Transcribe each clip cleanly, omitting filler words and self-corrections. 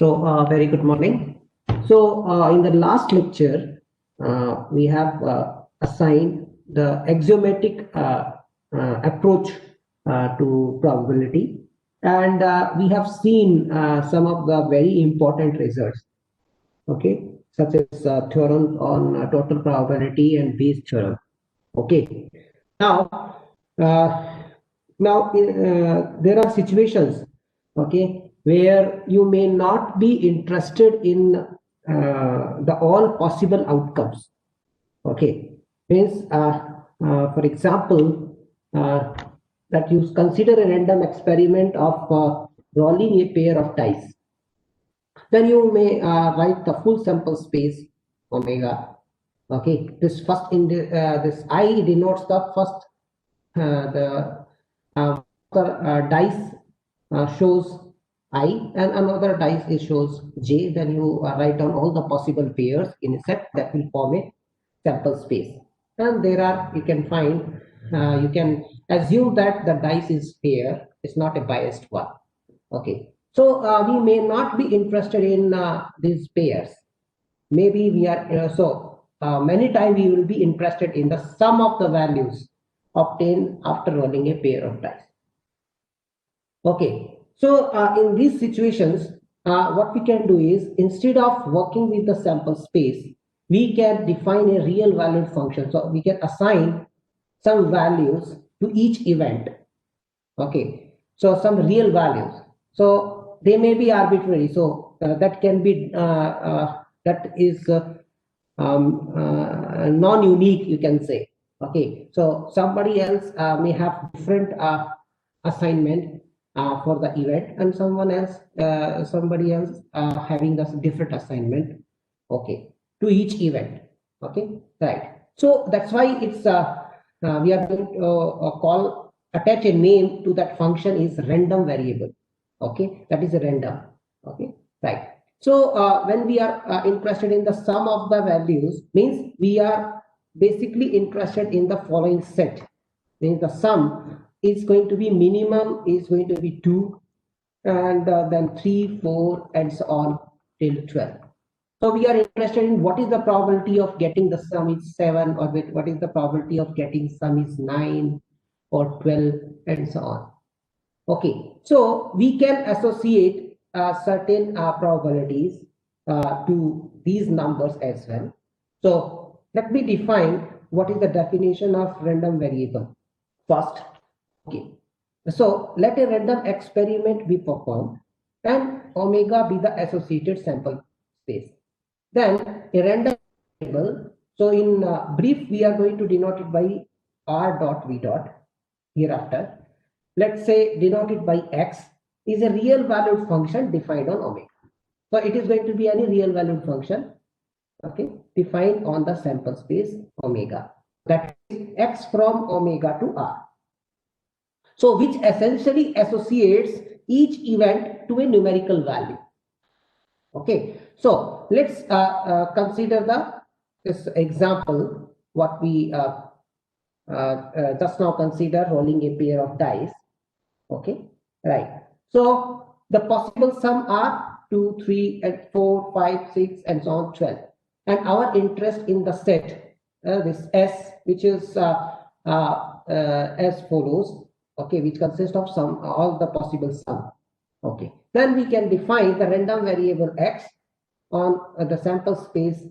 Very good morning. In the last lecture, we have assigned the axiomatic approach to probability, and we have seen some of the very important results, okay, such as theorem on total probability and Bayes theorem. Okay, now, uh, there are situations, okay, where you may not be interested in the all possible outcomes. Okay, means for example, that you consider a random experiment of rolling a pair of dice. Then you may write the full sample space omega. Okay, this first in this I denotes the first the dice shows I and another dice is shows J. Then you write down all the possible pairs in a set that will form a sample space. And there are, you can find, you can assume that the dice is pair, it's not a biased one. Okay, so we may not be interested in these pairs. Maybe we are, many times we will be interested in the sum of the values obtained after rolling a pair of dice. Okay, so in these situations, what we can do is, instead of working with the sample space, we can define a real valued function. So we can assign some values to each event. Okay, so some real values. So they may be arbitrary. So that can be that is non-unique, you can say. Okay, so somebody else may have different assignment for the event, and somebody else having the different assignment, okay, to each event. Okay, right. So that's why it's we are going to attach a name to that function is random variable. Okay, that is a random. Okay, right. So when we are interested in the sum of the values, means we are basically interested in the following set. Means the sum is going to be minimum is going to be 2, and then 3, 4, and so on till 12. So we are interested in what is the probability of getting the sum is 7, or what is the probability of getting sum is 9 or 12, and so on. Okay, so we can associate certain probabilities to these numbers as well. So let me define what is the definition of random variable first. Okay, so let a random experiment be performed and omega be the associated sample space. Then a random variable, so in brief we are going to denote it by r dot v dot hereafter. Let's say denoted by x is a real valued function defined on omega. So it is going to be any real valued function, okay, defined on the sample space omega, that is x from omega to r. So which essentially associates each event to a numerical value. Okay, so let's consider this example what we just now consider, rolling a pair of dice. Okay, right. So the possible sum are 2, 3, and 4, 5, 6, and so on 12. And our interest in the set, this S, which is as follows. Okay, which consists of all the possible sum. Okay, then we can define the random variable x on the sample space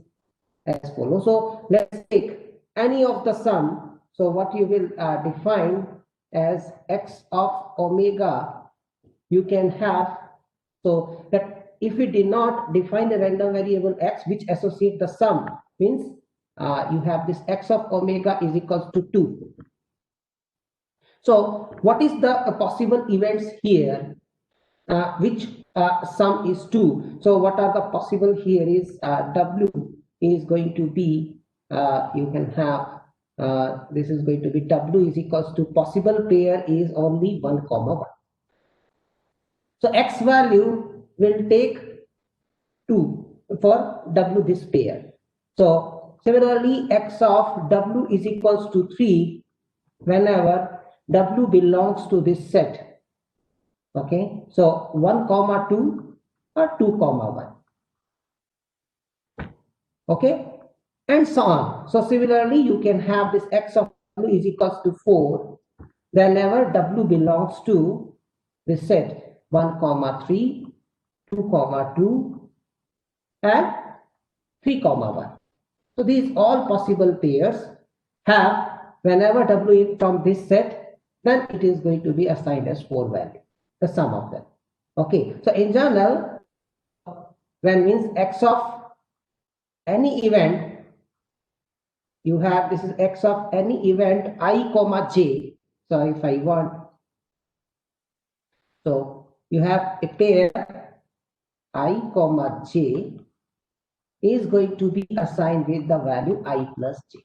as follows. So let's take any of the sum. So what you will define as x of omega, you can have, so that if we did not define the random variable x which associate the sum, means you have this x of omega is equals to 2. So what is the possible events here which sum is 2? So what are the possible here is w is going to be, you can have this is going to be w is equals to possible pair is only 1, 1. So x value will take 2 for w this pair. So similarly x of w is equals to 3 whenever w belongs to this set. Okay, so 1, 2 or 2 comma 1. Okay, and so on. So similarly, you can have this x of w is equals to 4 whenever w belongs to the set 1 comma 3, 2 comma 2, and 3 comma 1. So these all possible pairs have whenever w is from this set, then it is going to be assigned as 4 value, the sum of them. Okay, so in general, when means x of any event, you have this is x of any event I comma j. So if I want, so you have a pair I comma j is going to be assigned with the value I plus j.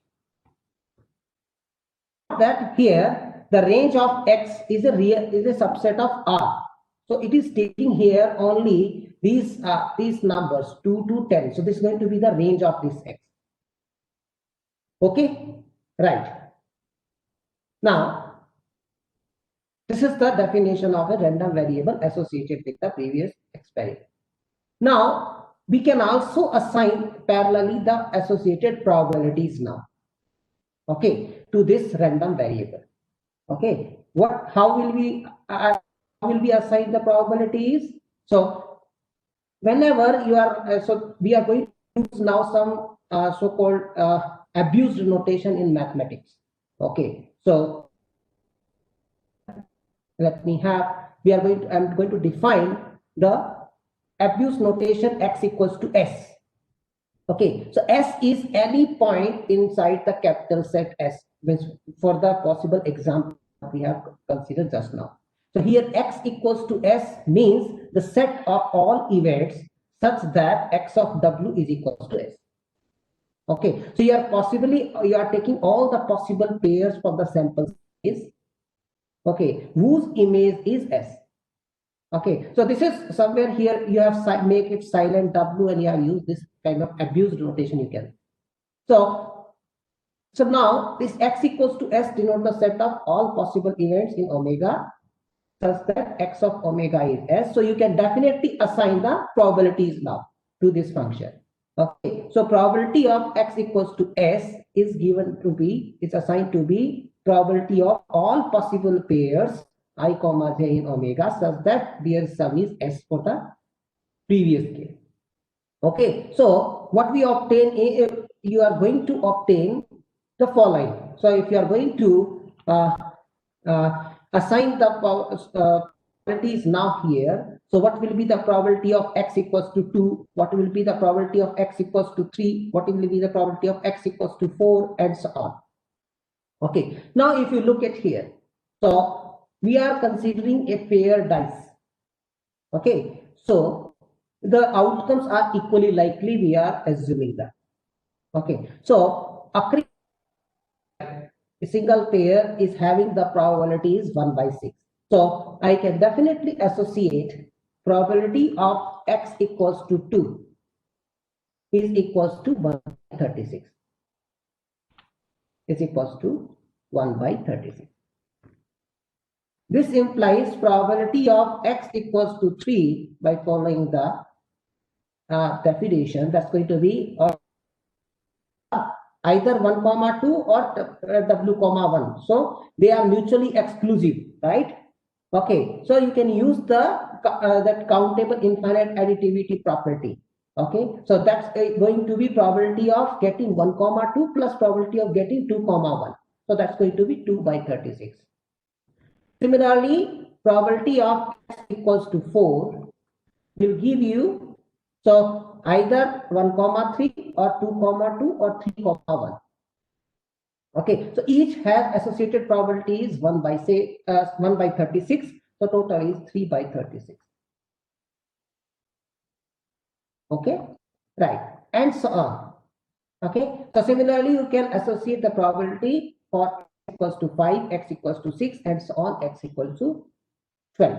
That here the range of x is a subset of R. So it is taking here only these numbers 2 to 10. So this is going to be the range of this x. Okay, right. Now, this is the definition of a random variable associated with the previous experiment. Now, we can also assign parallelly the associated probabilities now. Okay, to this random variable. Okay, how will we assign the probabilities? So, whenever you are, so we are going to use now some so-called abused notation in mathematics. Okay, so let me have, I'm going to define the abuse notation x equals to s. Okay, so s is any point inside the capital set S, which for the possible example we have considered just now. So here x equals to s means the set of all events such that x of w is equals to s. Okay, so you are taking all the possible pairs from the sample space, okay, whose image is s. Okay, so this is somewhere here you have make it silent w, and you have used this kind of abused notation you can. So now this x equals to s denotes the set of all possible events in omega such that x of omega is s. So you can definitely assign the probabilities now to this function. Okay, so probability of x equals to s is given to be, it's assigned to be probability of all possible pairs I comma j in omega such that their sum is s for the previous case. Okay, so what we obtain is, you are going to obtain the following. So if you are going to assign the probabilities now here, so what will be the probability of x equals to 2, what will be the probability of x equals to 3, what will be the probability of x equals to 4, and so on. Okay, now if you look at here, so we are considering a pair dice. Okay, so the outcomes are equally likely, we are assuming that. Okay, so a single pair is having the probability is 1 by 6. So I can definitely associate probability of x equals to 2 is equals to 1 by 36. Is equals to 1 by 36. This implies probability of x equals to 3 by following the definition, that's going to be either 1 comma 2 or w comma 1. So they are mutually exclusive, right? Okay, so you can use the that countable infinite additivity property. Okay, so that's going to be probability of getting 1 comma 2 plus probability of getting 2 comma 1. So that's going to be 2 by 36. Similarly, probability of x equals to 4 will give you, so either 1 comma 3 or 2 comma 2 or 3 comma 1. Okay, so each has associated probabilities 1 by 36. So total is 3 by 36. Okay, right, and so on. Okay, so similarly you can associate the probability for x equals to 5, x equals to 6, and so on, x equals to 12.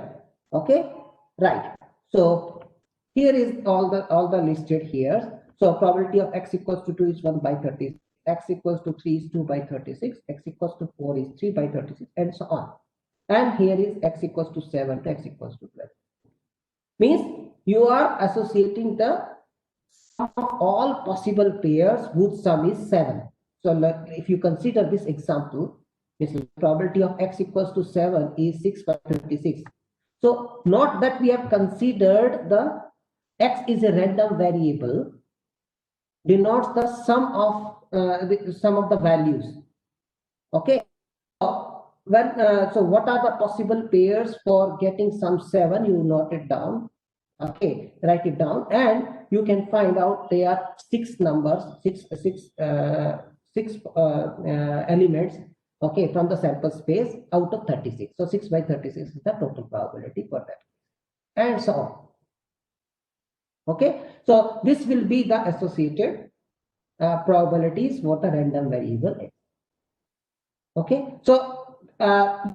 Okay, right. So here is all the listed here. So probability of x equals to 2 is 1 by 36, x equals to 3 is 2 by 36, x equals to 4 is 3 by 36, and so on. And here is x equals to 7 to x equals to 12. Means you are associating the sum of all possible pairs whose sum is 7. So if you consider this example, this probability of x equals to 7 is 6 by 56. So not that we have considered the x is a random variable, denotes the sum of the values. Okay. So what are the possible pairs for getting sum 7? You note it down. Okay, write it down, and you can find out there are six numbers, six elements. Okay, from the sample space out of 36. So 6 by 36 is the total probability for that, and so on. Okay, so this will be the associated probabilities for the random variable x. Okay, so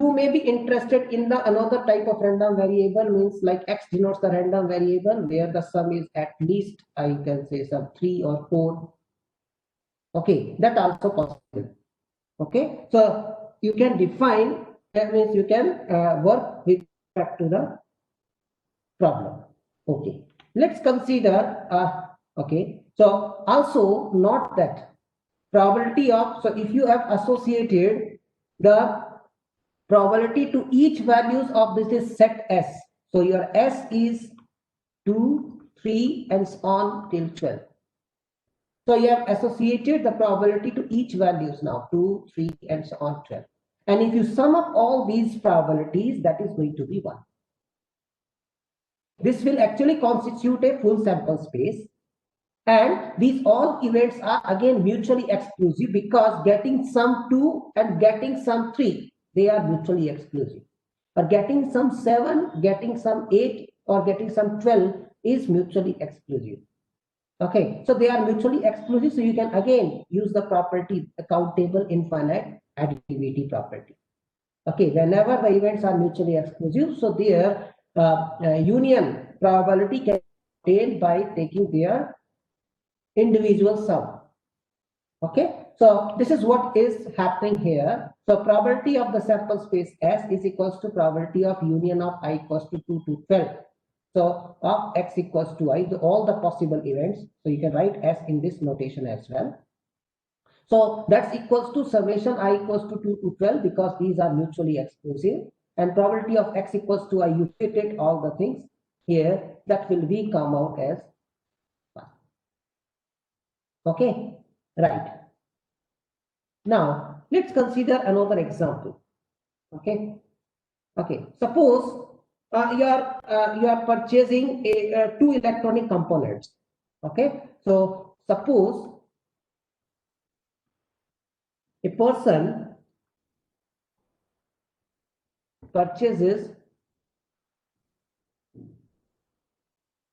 you may be interested in the another type of random variable, means like x denotes the random variable where the sum is at least, I can say, some 3 or 4. Okay, that also possible. Okay, so you can define, that means you can work with respect to the problem. Okay, let's consider okay, so also note that probability of, so if you have associated the probability to each values of this set S, so your S is 2, 3 and so on till 12. So you have associated the probability to each values now, 2, 3 and so on 12. And if you sum up all these probabilities, that is going to be 1. This will actually constitute a full sample space. And these all events are again mutually exclusive, because getting sum 2 and getting sum 3, they are mutually exclusive. But getting sum 7, getting sum 8 or getting sum 12 is mutually exclusive. Okay, so they are mutually exclusive. So you can again use the property, the countable infinite additivity property. Okay, whenever the events are mutually exclusive, so their union probability can be obtained by taking their individual sum. Okay, so this is what is happening here. So probability of the sample space S is equals to probability of union of I equals to 2 to 12. So of x equals to I, all the possible events. So you can write S in this notation as well. So that's equals to summation I equals to 2 to 12, because these are mutually exclusive. And probability of x equals to I, you fit all the things here, that will be come out as 1. Okay, right. Now let's consider another example. Okay, okay. Suppose you are purchasing two electronic components. Okay, so suppose a person purchases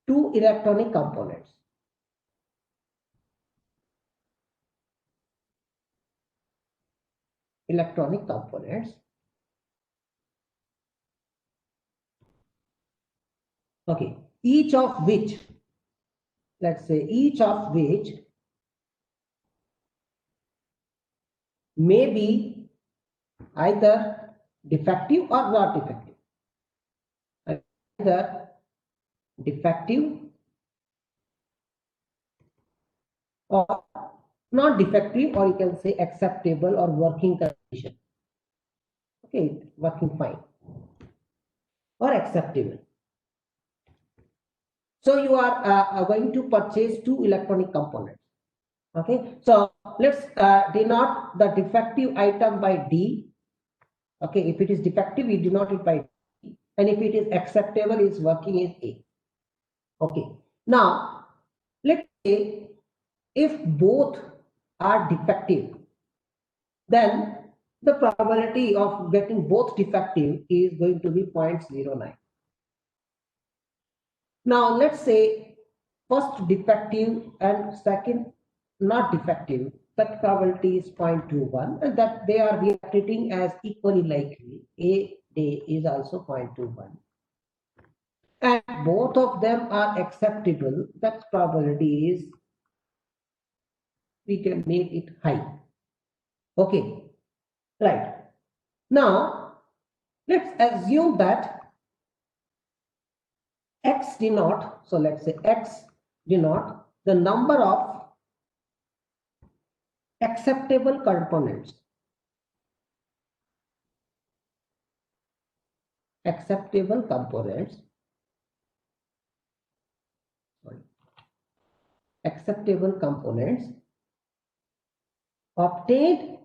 two electronic components. Okay, each of which, let's say, each of which may be either defective or not defective. Either defective or not defective, or you can say acceptable or working condition. Okay, working fine or acceptable. So you are going to purchase two electronic components. Okay, so let's denote the defective item by D. Okay, if it is defective, we denote it by D, and if it is acceptable, is working is A. Okay, now let's say if both are defective, then the probability of getting both defective is going to be 0.09. Now let's say first defective and second not defective, that probability is 0.21, and that they are we are treating as equally likely. A day is also 0.21, and both of them are acceptable. That probability is, we can make it high. Okay, right. Now let's assume that X denote, so let's say X denote the number of acceptable components. Acceptable components. Sorry. Acceptable components obtained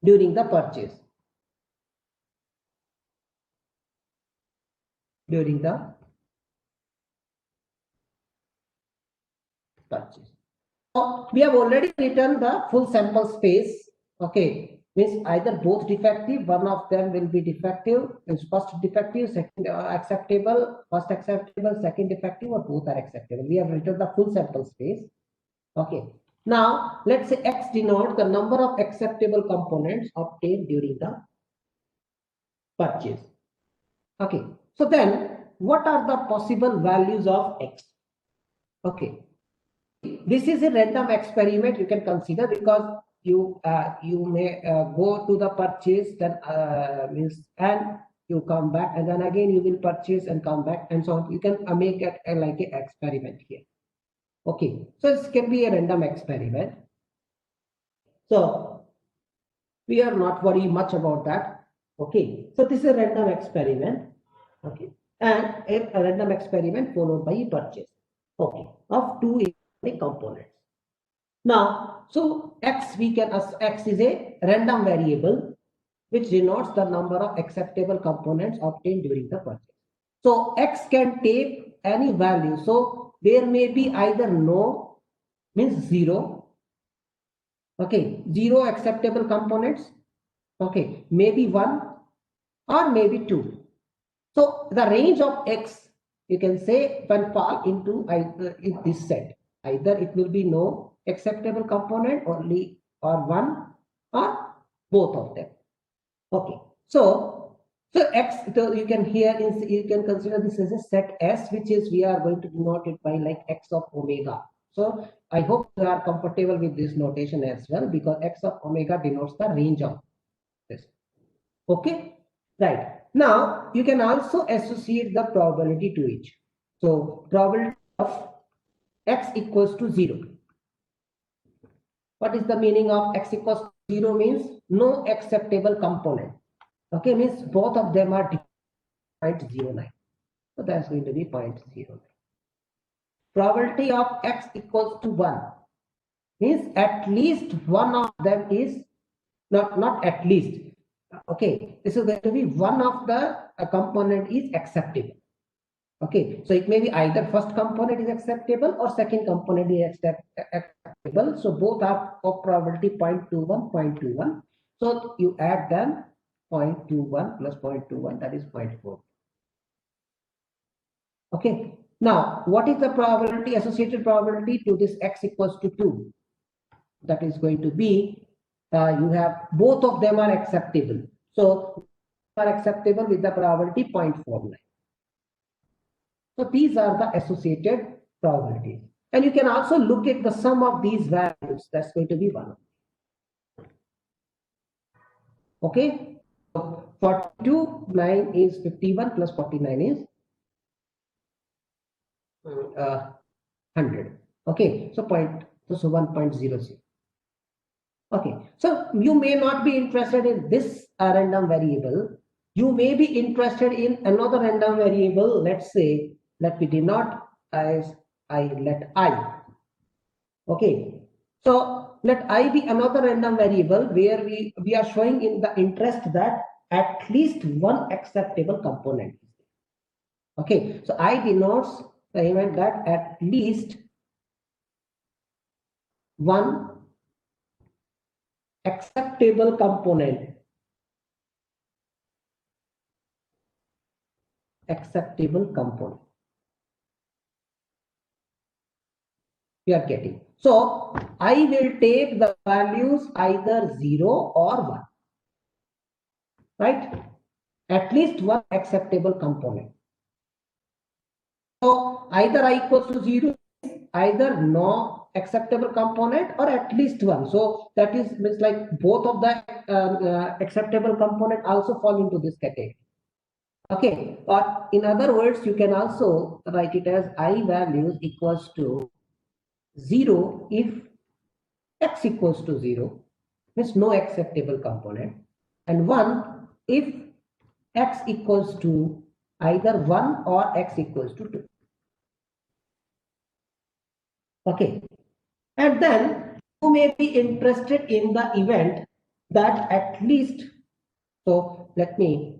during the purchase. During the purchase. So we have already written the full sample space. Okay, means either both defective, one of them will be defective, is first defective, second acceptable, first acceptable, second defective, or both are acceptable. We have written the full sample space. Okay. Now let's say X denotes the number of acceptable components obtained during the purchase. Okay. So then what are the possible values of X? Okay. This is a random experiment you can consider, because you may go to the purchase, then means, and you come back, and then again you will purchase and come back, and so on. You can make it like an experiment here. Okay, so this can be a random experiment. So we are not worried much about that. Okay, so this is a random experiment. Okay, and a random experiment followed by a purchase. Okay, of two components. Now, so X X is a random variable which denotes the number of acceptable components obtained during the purchase. So X can take any value. So there may be either no, means 0. Okay, 0 acceptable components. Okay, maybe 1 or maybe 2. So the range of X, you can say, will fall into either in this set. Either it will be no acceptable component only, or 1, or both of them. Okay, so X, so you can you can consider this as a set S, which is, we are going to denote it by like X of omega. So I hope you are comfortable with this notation as well, because X of omega denotes the range of this. Okay, right. Now you can also associate the probability to each. So probability of X equals to 0. What is the meaning of X equals to 0? Means no acceptable component. Okay, means both of them are 0.09. So that's going to be 0.09. Probability of X equals to 1 means at least one of them is, not at least. Okay, this is going to be one of the component is acceptable. Okay, so it may be either first component is acceptable or second component is acceptable. So both are of probability 0.21, 0.21. So you add them 0.21 plus 0.21, that is 0.4. Okay, now what is the probability, associated probability to this X equals to 2? That is going to be, you have both of them are acceptable. So are acceptable with the probability 0.49. So these are the associated probabilities. And you can also look at the sum of these values. That's going to be 1. Okay. So 42, 9 is 51 plus 49 is 100. Okay. So 1.00. Okay. So you may not be interested in this random variable. You may be interested in another random variable. Let's say, let me denote as let I. Okay, so let I be another random variable where we are showing in the interest that at least one acceptable component. Okay, so I denotes the event that at least one acceptable component. Acceptable component. We are getting. So I will take the values either 0 or 1. Right? At least one acceptable component. So either I equals to 0, either no acceptable component or at least one. So that is means like both of the acceptable component also fall into this category. Okay, or in other words, you can also write it as I values equals to 0 if x equals to 0, means no acceptable component, and 1 if x equals to either 1 or x equals to 2. Okay, and then you may be interested in the event that at least, so let me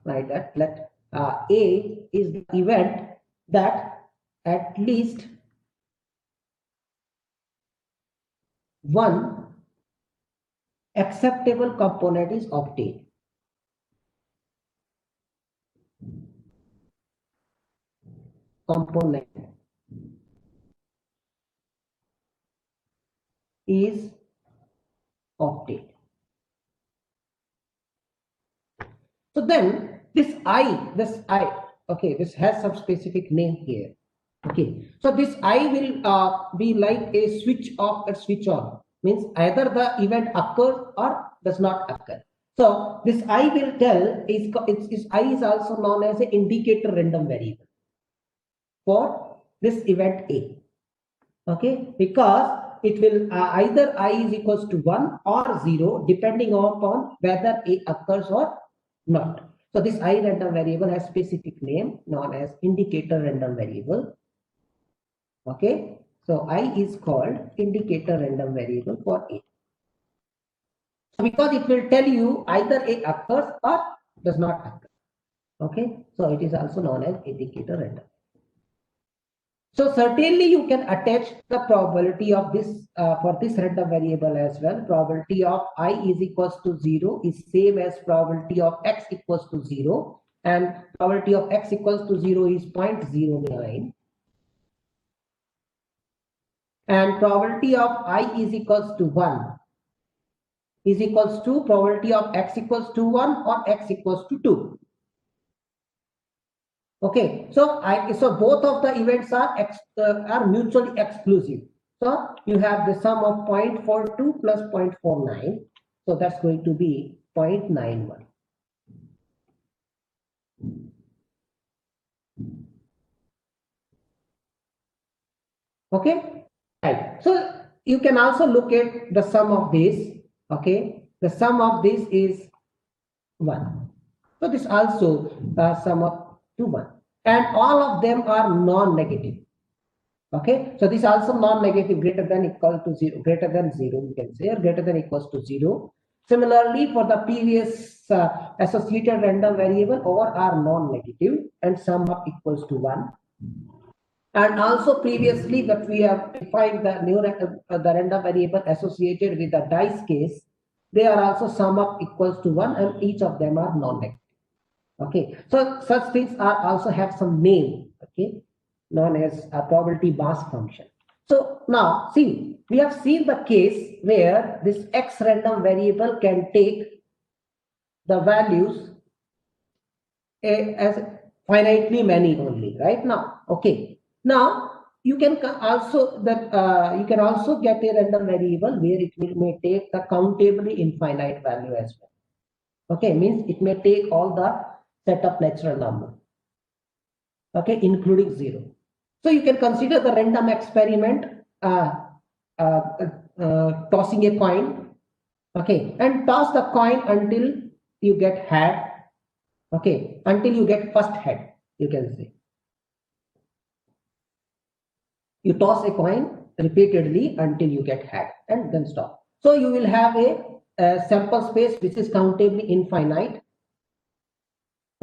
write that, let A is the event that at least one acceptable component is obtained. Component is obtained. So then this I, okay, this has some specific name here. Okay, so this I will be like a switch off or switch on, means either the event occurs or does not occur. So this I will tell is I is also known as an indicator random variable for this event A. Okay, because it will either I is equals to 1 or 0 depending upon whether A occurs or not. So this I random variable has specific name known as indicator random variable. Okay, so I is called indicator random variable for A. So because it will tell you either A occurs or does not occur. Okay, so it is also known as indicator random. So certainly you can attach the probability of this for this random variable as well. Probability of I is equals to 0 is same as probability of x equals to 0, and probability of x equals to 0 is 0.09, and probability of I is equals to 1 is equals to probability of x equals to 1 or x equals to 2. Okay, so both of the events are mutually exclusive. So you have the sum of 0.42 plus 0.49. So that's going to be 0.91. Okay, right. So you can also look at the sum of this. Okay, the sum of this is 1. So this also sum up to 1. And all of them are non-negative. Okay, so this also non-negative, greater than equal to 0, greater than 0 you can say, or greater than equals to 0. Similarly, for the previous associated random variable, all are non-negative and sum up equals to 1. And also previously that we have defined the new the random variable associated with the dice case, they are also sum up equals to 1 and each of them are non-negative. Okay, so such things are also have some name, okay, known as a probability mass function. So now see, we have seen the case where this x random variable can take the values as finitely many only, right? Now okay, now you can also that you can also get a random variable where it may take the countably infinite value as well. Okay, means it may take all the set of natural number, okay, including 0. So you can consider the random experiment, uh, tossing a coin, okay, and toss the coin until you get head, okay, until you get first head, you can say. You toss a coin repeatedly until you get head and then stop. So you will have a sample space which is countably infinite.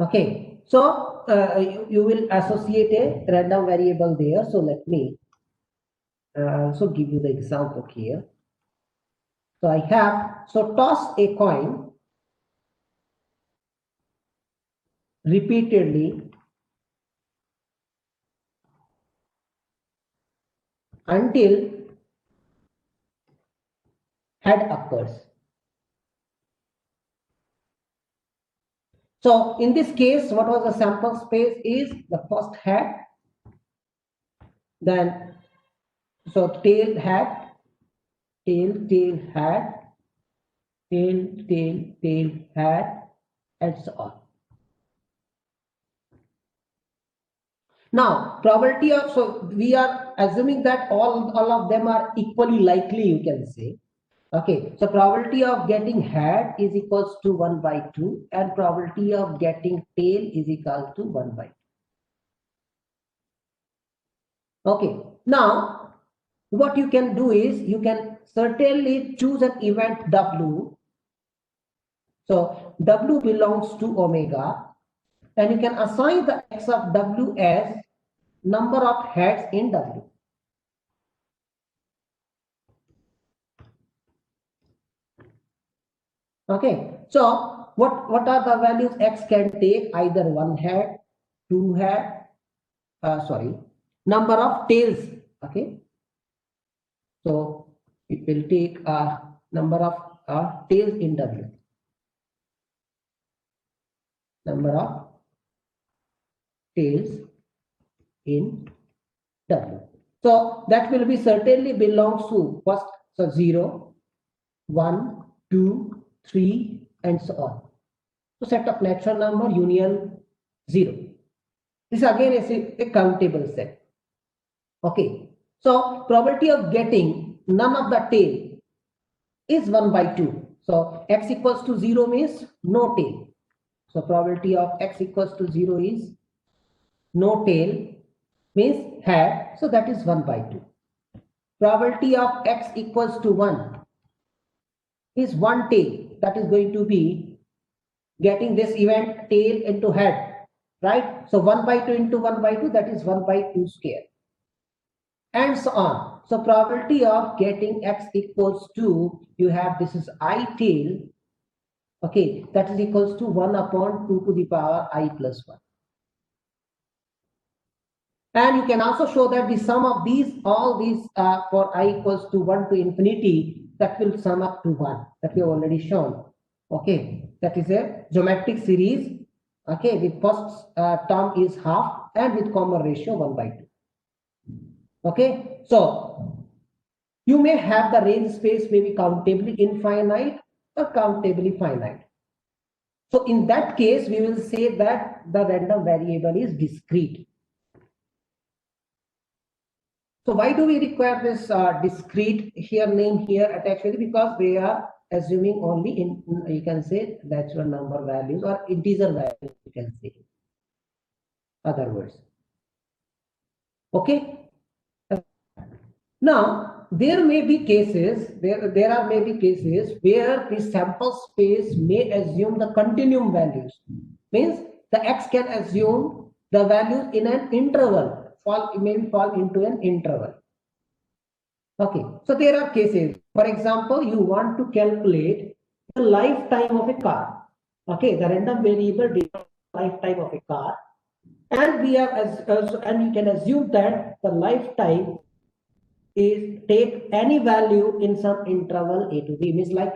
Okay, so you will associate a random variable there. So let me also give you the example here. So I have, so toss a coin repeatedly until head occurs. So in this case, what was the sample space is the first head, then so tail head, tail head, tail head, and so on. Now, probability of, so we are assuming that all of them are equally likely, you can say. Okay, so probability of getting head is equals to 1 by 2 and probability of getting tail is equal to 1 by 2. Okay, now what you can do is you can certainly choose an event W. So W belongs to omega and you can assign the x of W as number of heads in W. Okay, so what are the values x can take? Either 1 head, 2 head, number of tails. Okay, so it will take a number of tails in W. Number of tails in W. So that will be certainly belongs to first, so 0, 1, 2, 3, and so on. So set of natural number union 0. This again is a countable set. Okay. So probability of getting none of the tail is 1 by 2. So x equals to 0 means no tail. So probability of x equals to 0 is no tail means head. So that is 1 by 2. Probability of x equals to 1 is 1 tail. That is going to be getting this event tail into head, right? So 1 by 2 into 1 by 2, that is 1 by 2 square. And so on. So probability of getting x equals to, you have this is I tail, okay, that is equals to 1 upon 2 to the power I plus 1. And you can also show that the sum of these, all these for I equals to 1 to infinity, that will sum up to 1, that we have already shown. Okay, that is a geometric series. Okay, the first term is half and with common ratio 1 by 2. Okay, so you may have the range space may be countably infinite or countably finite. So in that case, we will say that the random variable is discrete. So why do we require this discrete here name here attached with it? Because we are assuming only in, you can say, natural number values or integer values, you can say, other words. Okay. Now there may be cases, there are maybe cases where the sample space may assume the continuum values. Means the x can assume the values in an interval, may fall into an interval. Okay, so there are cases. For example, you want to calculate the lifetime of a car. Okay, the random variable lifetime of a car, and we are and you can assume that the lifetime is take any value in some interval a to b. Means like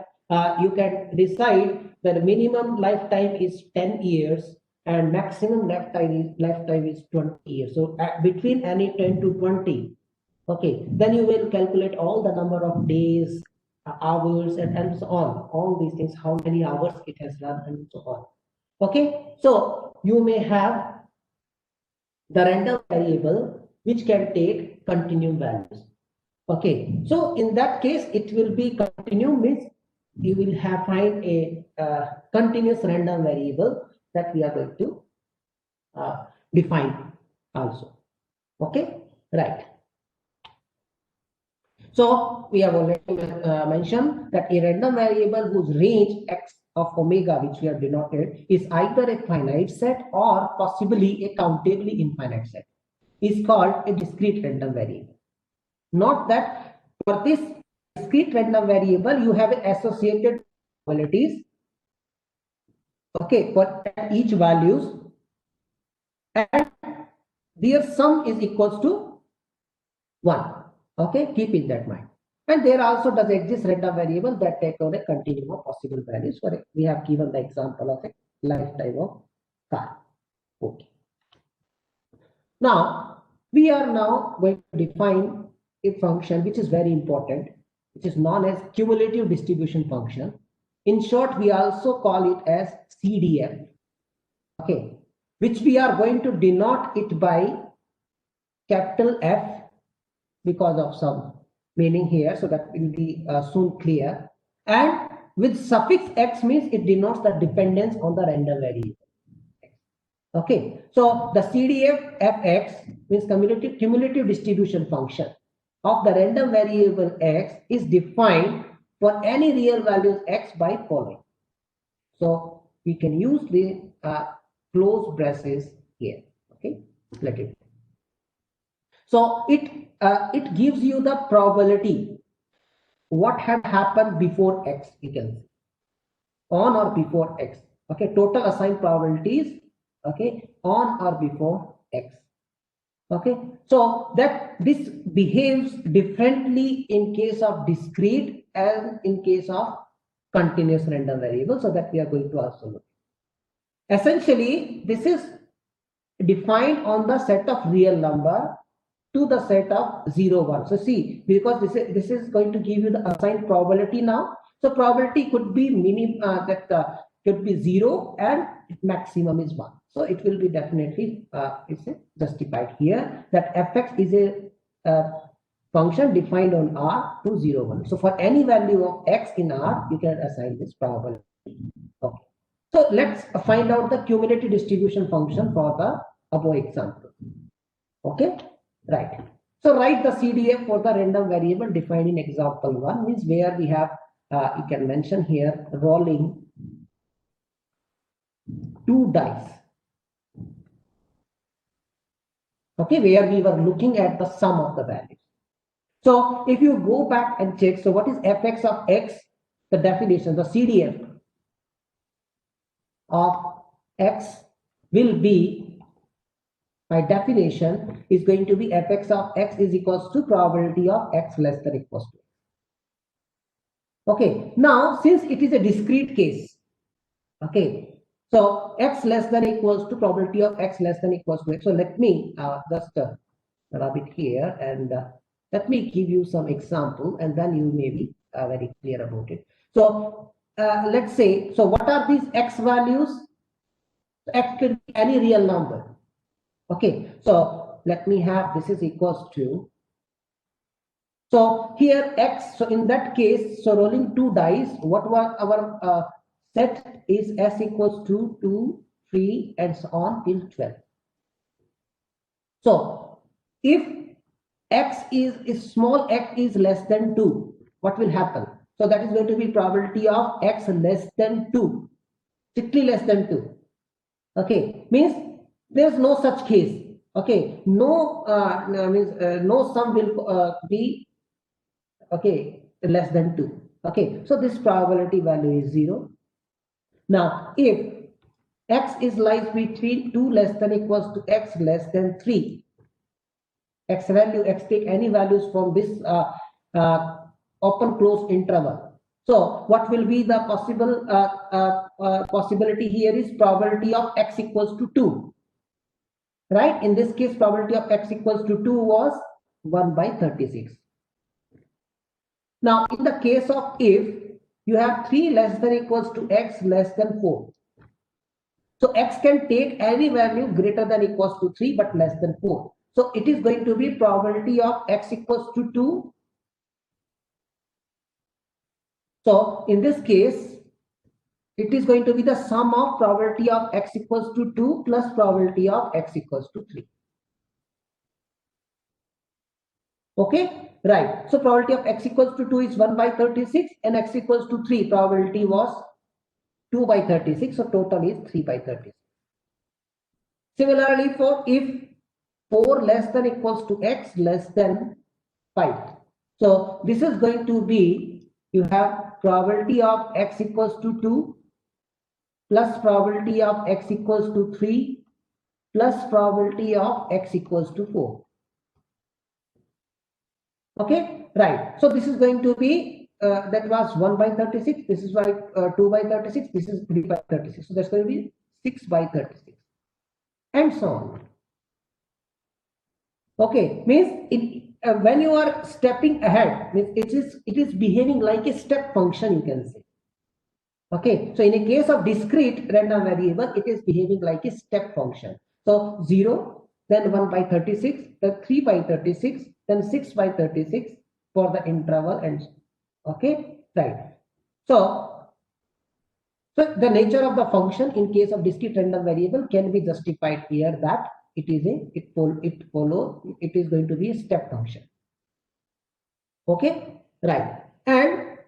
you can decide that the minimum lifetime is 10 years and maximum lifetime is 20 years. So between any 10 to 20. Okay, then you will calculate all the number of days, hours, and so on. All these things, how many hours it has run, and so on. Okay, so you may have the random variable which can take continuum values. Okay, so in that case, it will be continuum means you will have find a continuous random variable that we are going to define also. Okay, right. So we have already mentioned that a random variable whose range x of omega, which we have denoted, is either a finite set or possibly a countably infinite set, is called a discrete random variable. Note that for this discrete random variable, you have associated probabilities, okay, for each values, and their sum is equals to 1. Okay, keep in that mind. And there also does exist random variable that take on a continuum of possible values. For we have given the example of a lifetime of car. Okay. Now we are now going to define a function which is very important, which is known as cumulative distribution function. In short, we also call it as CDF. Okay, which we are going to denote it by capital F because of some meaning here, so that will be soon clear. And with suffix X means it denotes the dependence on the random variable. Okay, so the CDF Fx means cumulative distribution function of the random variable X is defined for any real values X by following. So we can use the close braces here. Okay, let it. So it gives you the probability what had happened before X, you can say, on or before X. Okay, total assigned probabilities, okay, on or before X. Okay, so that this behaves differently in case of discrete and in case of continuous random variable, so that we are going to also look. Essentially, this is defined on the set of real number to the set of 0, 1. So see, because this is going to give you the assigned probability now. So probability could be could be 0 and maximum is 1. So it will be definitely it's justified here that Fx is a function defined on R to 0, 1. So for any value of X in R, you can assign this probability. Okay. So let's find out the cumulative distribution function for the above example. Okay, right. So write the CDF for the random variable defined in example 1 means where we have, you can mention here, rolling 2 dice. Okay, where we were looking at the sum of the values. So if you go back and check, so what is Fx of X? The definition, the CDF of X will be, by definition, is going to be Fx of X is equals to probability of X less than equals to. Okay, now since it is a discrete case, okay, so X less than equals to probability of X less than equals to X. So let me just rub it here and let me give you some example and then you may be very clear about it. So let's say, so what are these X values? X could be any real number. Okay, so let me have this is equals to. So here X, so in that case, so rolling 2 dice, what was our set is S equals to 2, 3, and so on till 12. So if X is small x is less than 2, what will happen? So that is going to be probability of X less than 2, strictly less than 2. Okay, means there is no such case. Okay, no means no sum will be okay less than 2. Okay, so this probability value is 0. Now if X is lies between 2 less than equals to X less than 3, X value, X take any values from this open close interval. So what will be the possible possibility here is probability of X equals to 2. Right? In this case, probability of X equals to 2 was 1 by 36. Now, in the case of if you have 3 less than equals to X less than 4. So X can take any value greater than equals to 3 but less than 4. So it is going to be probability of X equals to 2. So in this case, it is going to be the sum of probability of X equals to 2 plus probability of X equals to 3. Okay, right. So probability of X equals to 2 is 1 by 36 and X equals to 3 probability was 2 by 36. So total is 3 by 36. Similarly, for if 4 less than equals to X less than 5. So this is going to be, you have probability of X equals to 2 plus probability of X equals to 3 plus probability of X equals to 4. Okay, right. So this is going to be, that was 1 by 36. This is why 2 by 36. This is 3 by 36. So that's going to be 6 by 36. And so on. Okay, means when you are stepping ahead, means it is behaving like a step function, you can say. Okay, so in a case of discrete random variable, it is behaving like a step function. So 0, then 1 by 36, then 3 by 36, then 6 by 36 for the interval, and okay, right. So the nature of the function in case of discrete random variable can be justified here, that it is going to be a step function. Okay, right. And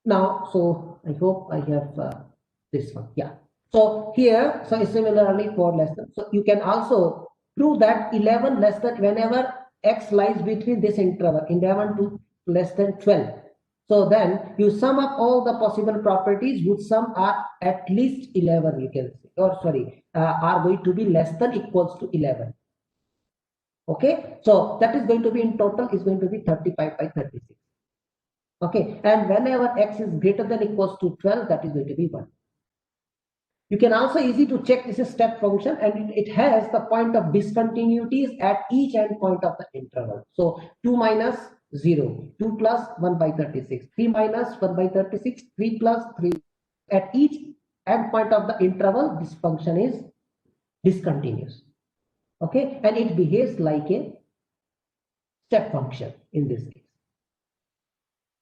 now, so I hope I have this one. Yeah. So here, so similarly for less than, so you can also prove that 11 less than, whenever x lies between this interval 11 to less than 12. So then you sum up all the possible properties, which sum are at least 11, you can say, or sorry, are going to be less than equals to 11. Okay, so that is going to be in total is going to be 35 by 36. Okay, and whenever x is greater than equals to 12, that is going to be 1. You can also easy to check this is step function, and it has the point of discontinuities at each end point of the interval. So 2 minus 0, 2 plus 1 by 36, 3 minus 1 by 36, 3 plus 3. At each end point of the interval, this function is discontinuous. Okay, and it behaves like a step function in this case.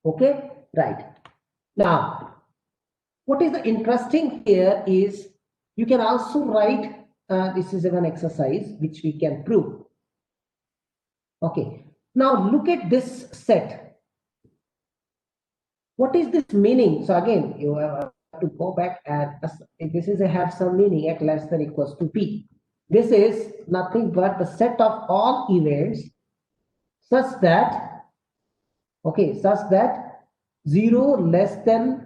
Okay, right. Now, what is the interesting here is you can also write, this is an exercise which we can prove. Okay, now look at this set. What is this meaning? So again, you have to go back and this is have some meaning at less than equals to p. This is nothing but the set of all events such that, okay, such that 0 less than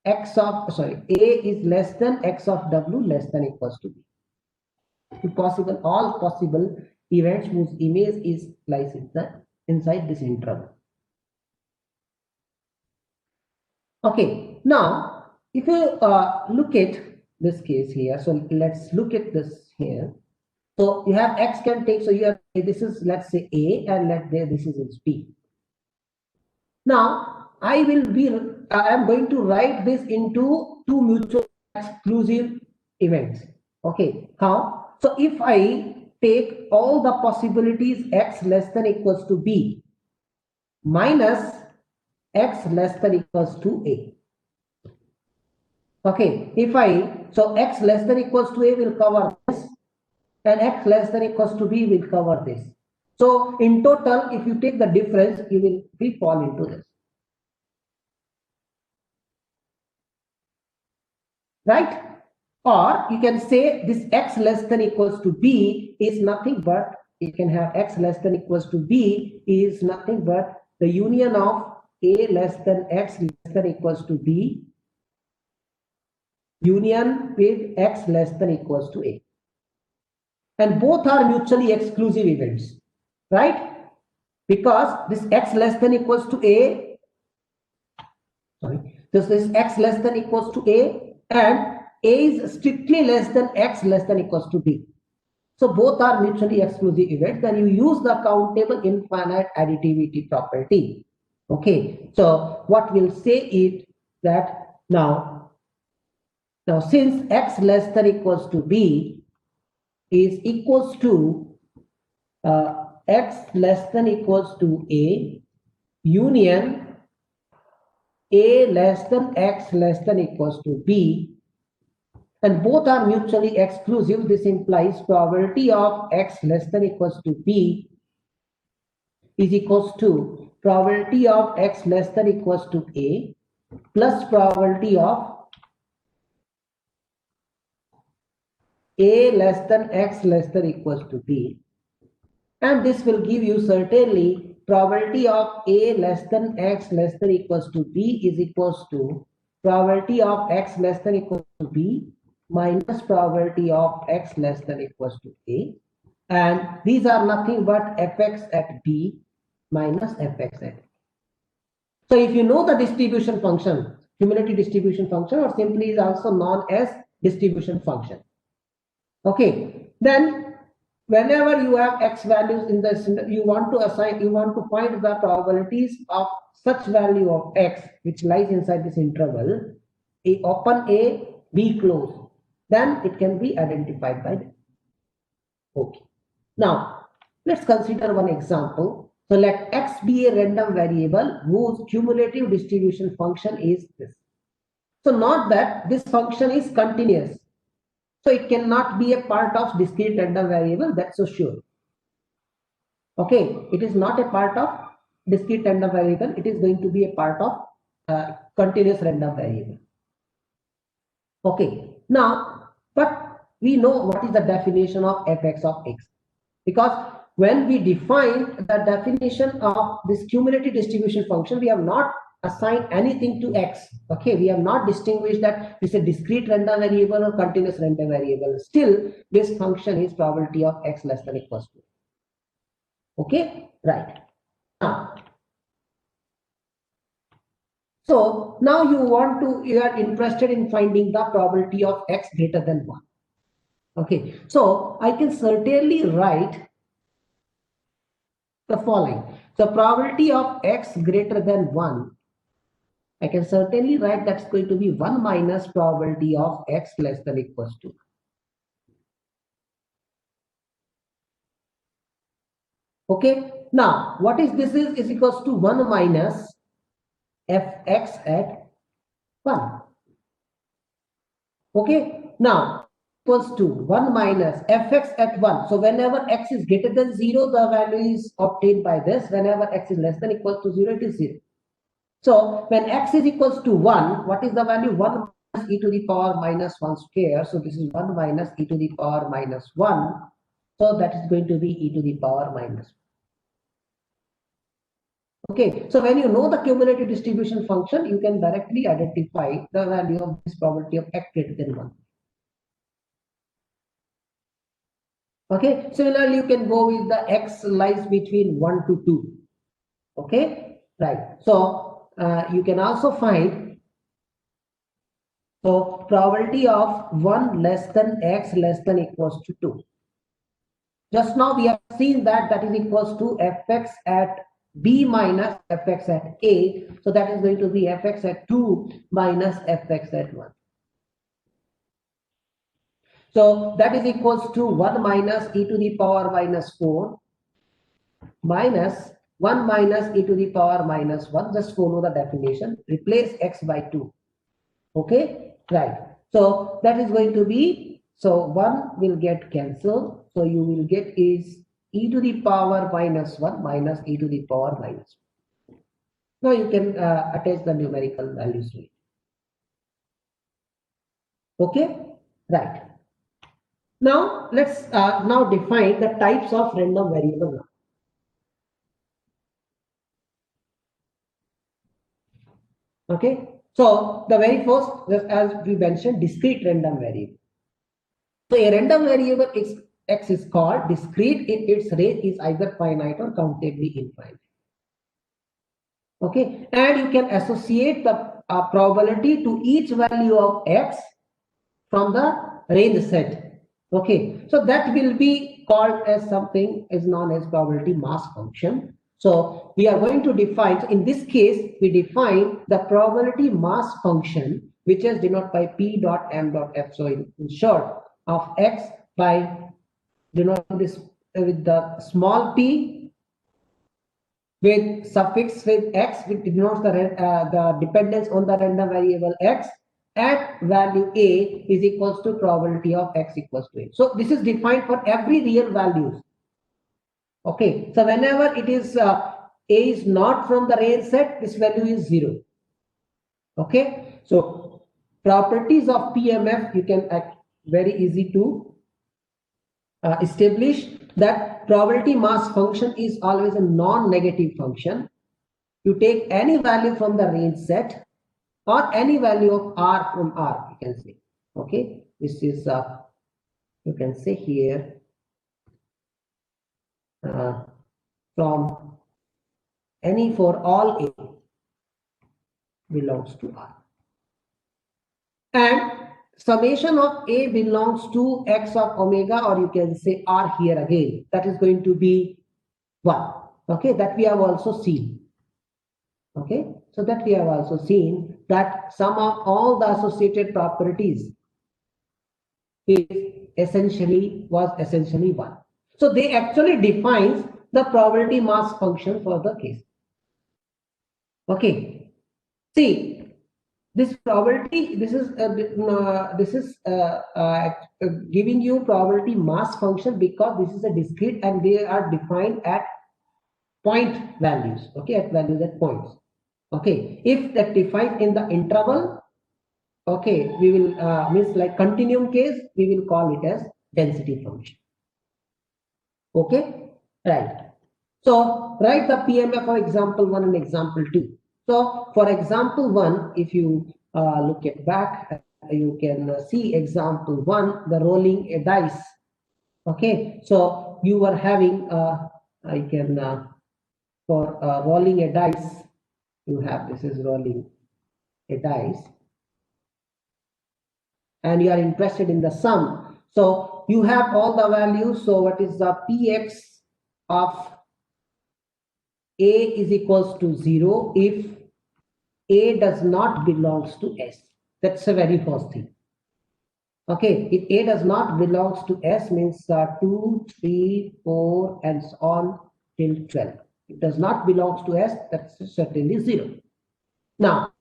x of, sorry, a is less than x of w less than equals to b. Possible, all possible events whose image is lies inside this interval. Okay, now if you look at this case here, so let's look at this here. So you have x can take, so you have, this is, let's say a, and this is b. Now I am going to write this into two mutually exclusive events. Okay, how? So if I take all the possibilities x less than equals to b minus x less than equals to a. Okay, if so x less than equals to a will cover this, and x less than equals to b will cover this. So in total, if you take the difference, you will fall into this. Right? Or you can say this x less than equals to b is nothing but, you can have x less than equals to b is nothing but the union of a less than x less than equals to b union with x less than equals to a. And both are mutually exclusive events, right? Because this x less than equals to a, sorry, this is x less than equals to a, and a is strictly less than x less than equals to b. So both are mutually exclusive events. Then you use the countable infinite additivity property. Okay, so what we'll say is that now since x less than equals to b is equals to x less than equals to a union a less than x less than equals to b, and both are mutually exclusive, this implies probability of x less than equals to b is equals to probability of x less than equals to a plus probability of a less than x less than equals to b, and this will give you certainly probability of a less than x less than equals to b is equals to probability of x less than equals to b minus probability of x less than equals to a, and these are nothing but fx at b minus fx at a. So if you know the distribution function, cumulative distribution function, or simply is also known as distribution function. Okay, then whenever you have x values in this, you want to find the probabilities of such value of x which lies inside this interval, a open, a b close, then it can be identified by them. Okay. Now, let's consider one example. So let x be a random variable whose cumulative distribution function is this. So not that this function is continuous. So it cannot be a part of discrete random variable, that's so sure. Okay, it is not a part of discrete random variable, it is going to be a part of continuous random variable. Okay, now, but we know what is the definition of fx of x, because when we define the definition of this cumulative distribution function, we have not assigned anything to x. Okay, we have not distinguished that this is a discrete random variable or continuous random variable. Still, this function is probability of x less than equals to. Okay, right. Now, so now you are interested in finding the probability of x greater than 1. Okay, so I can certainly write the following. So probability of x greater than 1, I can certainly write that's going to be 1 minus probability of x less than equals to. Okay, now what is this is equals to 1 minus fx at 1. Okay, now equals to 1 minus fx at 1. So whenever x is greater than 0, the value is obtained by this. Whenever x is less than equals to 0, it is 0. So when x is equals to 1, what is the value? 1 minus e to the power minus 1 square. So this is 1 minus e to the power minus 1. So that is going to be e to the power minus 1. Okay, so when you know the cumulative distribution function, you can directly identify the value of this probability of x greater than 1. Okay, similarly, you can go with the x lies between 1 to 2. Okay, right. So you can also find, so probability of 1 less than x less than equals to 2. Just now we have seen that that is equals to fx at b minus fx at a. So that is going to be fx at 2 minus fx at 1. So that is equals to 1 minus e to the power minus 4 minus 1 minus e to the power minus 1. Just follow the definition. Replace x by 2. Okay, right. So that is going to be, so 1 will get cancelled. So you will get is e to the power minus 1 minus e to the power minus 1. Now you can attach the numerical values to it. Okay, right. Now let's now define the types of random variable. Okay, so the very first, as we mentioned, discrete random variable. So a random variable x is called discrete if its range is either finite or countably infinite. Okay, and you can associate the probability to each value of x from the range set. Okay, so that will be called as something is known as probability mass function. So we are going to define, so in this case, we define the probability mass function, which is denoted by p dot m dot f. So in short, of x by denoting this with the small p with suffix with x, which denotes the dependence on the random variable x at value a is equals to probability of x equals to a. So this is defined for every real values. Okay, so whenever it is a is not from the range set, this value is 0. Okay, so properties of PMF you can very easy to establish that probability mass function is always a non-negative function. You take any value from the range set or any value of r from r, you can say. Okay, this is you can say here from any for all a belongs to r, and summation of a belongs to x of omega, or you can say r here again, that is going to be 1. Okay, that we have also seen. Okay, so that we have also seen that sum of all the associated properties is essentially 1. So they actually defines the probability mass function for the case. Okay, see, this probability, this is giving you probability mass function because this is a discrete and they are defined at point values. Okay, at values at points. Okay, if that defined in the interval, okay, we will means like continuum case, we will call it as density function. Okay, right. So write the PMF for example 1 and example 2. So for example 1, if you look at back, you can see example 1, the rolling a dice. Okay, so you are having I can for rolling a dice, you have, this is rolling a dice, and you are interested in the sum. So you have all the values. So what is the Px of A is equals to 0 if A does not belongs to S. That's the very first thing. Okay, if A does not belongs to S means 2, 3, 4 and so on till 12. It does not belongs to S, that's certainly 0. Now,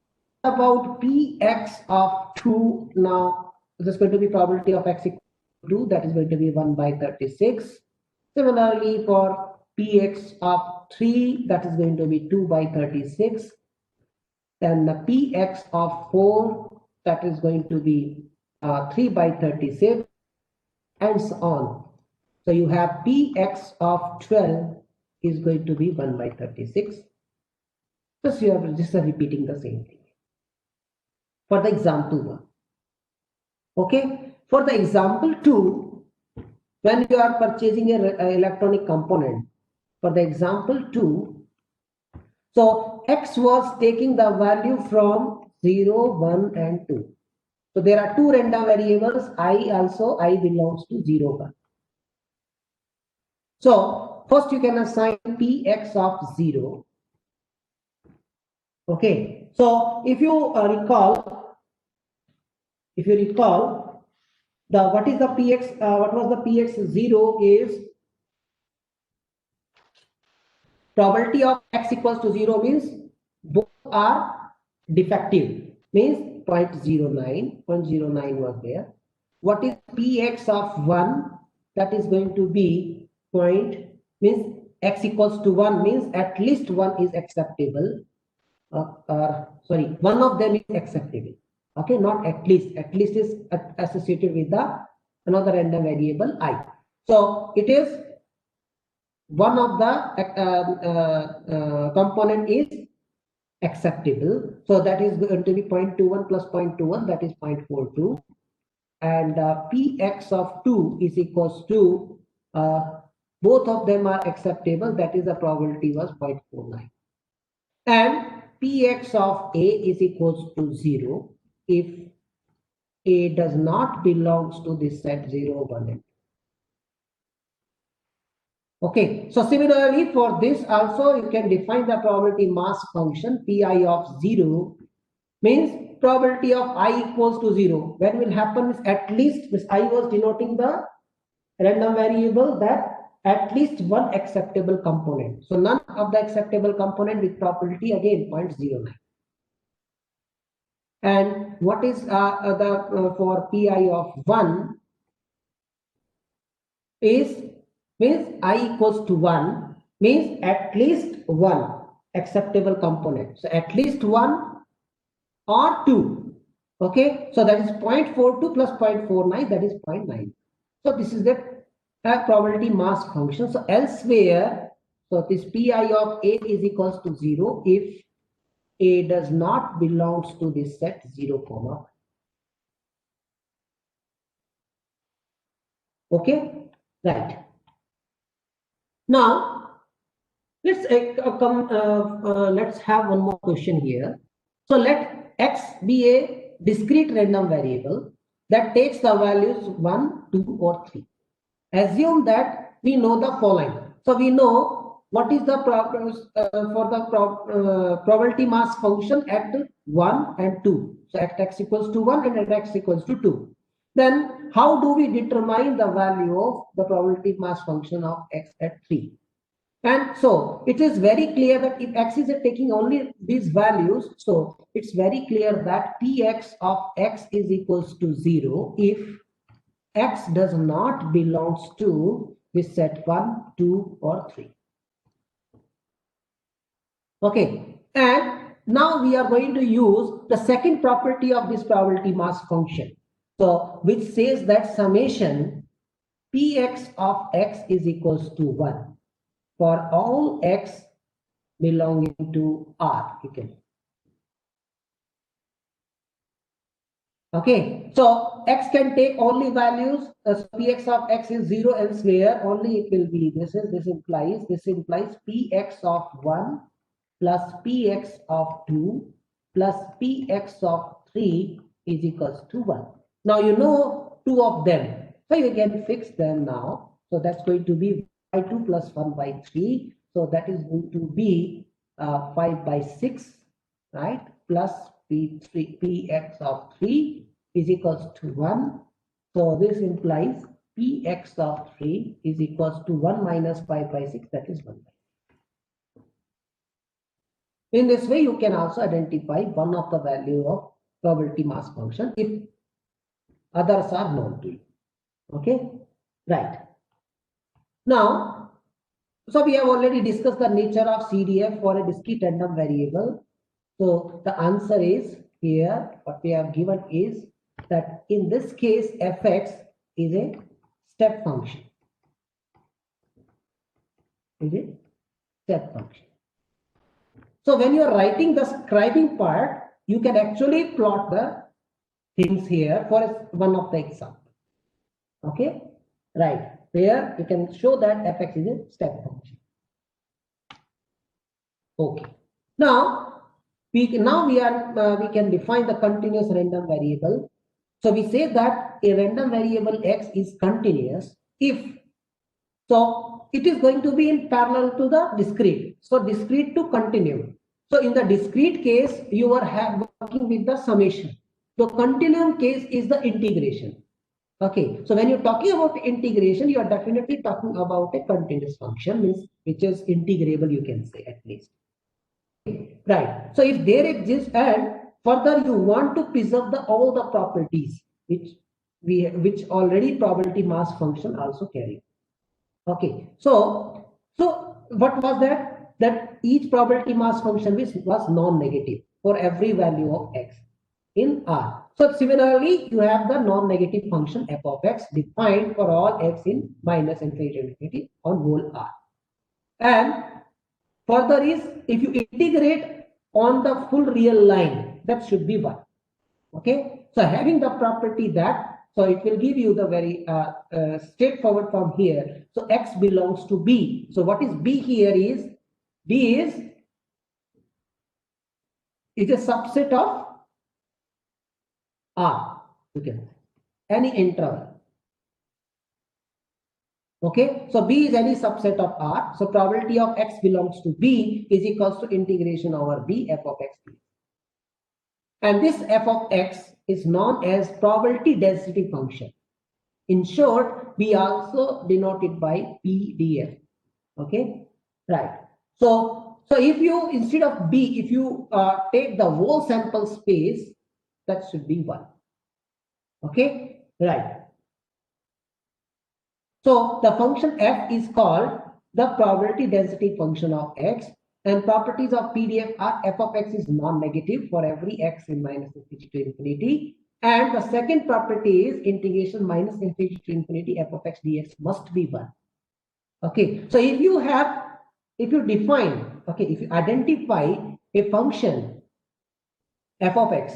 about Px of 2, now this is going to be probability of x equal to 2, that is going to be 1 by 36. Similarly, for Px of 3, that is going to be 2 by 36. Then the Px of 4, that is going to be 3 by 36, and so on. So you have Px of 12 is going to be 1 by 36. So you are just repeating the same thing for the example 1. Okay, for the example 2, when you are purchasing an electronic component, for the example 2, so X was taking the value from 0, 1 and 2. So there are two random variables, I belongs to 0, 1. So first you can assign Px of 0. Okay, so if you recall, the what is the Px, what was the Px 0 is probability of x equals to 0 means both are defective, means 0.09 was there. What is Px of 1? That is going to be means x equals to 1 means at least one is acceptable. Sorry, one of them is acceptable. Okay, not at least. At least is associated with the another random variable I. So it is one of the component is acceptable. So that is going to be 0.21 plus 0.21, that is 0.42. And Px of 2 is equals to both of them are acceptable, that is the probability was 0.49. And Px of A is equals to 0 if A does not belongs to this set 0, 1 and 2. Okay, so similarly for this also you can define the probability mass function Pi of 0 means probability of I equals to 0. When will happen is at least, this I was denoting the random variable that at least one acceptable component. So none of the acceptable component with probability again 0.09. And what is for Pi of 1 is means I equals to 1 means at least one acceptable component. So at least 1 or 2. Okay, so that is 0.42 plus 0.49, that is 0.9. So this is the probability mass function. So elsewhere, so this Pi of A is equals to 0 if A does not belongs to this set 0, 1. Okay, right. Now let's let's have one more question here. So let X be a discrete random variable that takes the values 1, 2 or 3. Assume that we know the following. So we know what is the probability mass function at 1 and 2. So at x equals to 1 and at x equals to 2. Then how do we determine the value of the probability mass function of x at 3? And so it is very clear that if x is taking only these values, so it's very clear that Px of x is equals to 0 if x does not belongs to this set 1, 2, or 3. Okay, and now we are going to use the second property of this probability mass function. So which says that summation Px of x is equals to 1 for all x belonging to R. Okay, so x can take only values. So Px of x is 0 elsewhere. Only it will be this implies Px of 1 plus Px of 2 plus Px of 3 is equals to 1. Now you know two of them, so you can fix them now. So that's going to be by 2 plus 1 by 3. So that is going to be 5 by 6, right? Plus Px of 3 is equals to 1. So this implies Px of 3 is equals to 1 minus 5 by 6, that is 1 by 6. In this way, you can also identify one of the value of probability mass function if others are known to you. Okay, right. Now, so we have already discussed the nature of CDF for a discrete random variable. So the answer is here, what we have given is that in this case, fx is a step function. Is it step function? So when you are writing the scribing part, you can actually plot the things here for one of the examples. Okay, right. Here you can show that fx is a step function. Okay. Now we can define the continuous random variable. So we say that a random variable x is continuous if so it is going to be in parallel to the discrete. So discrete to continuum. So in the discrete case, you are working with the summation. The continuum case is the integration. Okay, so when you're talking about integration, you are definitely talking about a continuous function, means which is integrable, you can say at least. Right. So if there exists, and further you want to preserve all the properties which already probability mass function also carry. Okay. So what was that? That each probability mass function was non-negative for every value of x in R. So similarly, you have the non-negative function f of x defined for all x in minus infinity on whole R. And further is if you integrate on the full real line, that should be 1. Okay. So having the property that, so it will give you the very straightforward form here. So x belongs to B. So what is B here is, B is a subset of R. You can say any interval. Okay, so B is any subset of R. So probability of x belongs to B is equals to integration over B f of x. And this f of x is known as probability density function. In short, we also denote it by PDF. Okay, right. So if you, instead of B, if you take the whole sample space, that should be 1. Okay, right. So the function f is called the probability density function of x, and properties of PDF are f of x is non-negative for every x in minus infinity to infinity, and the second property is integration minus infinity to infinity f of x dx must be 1. Okay, so if you define, okay, if you identify a function f of x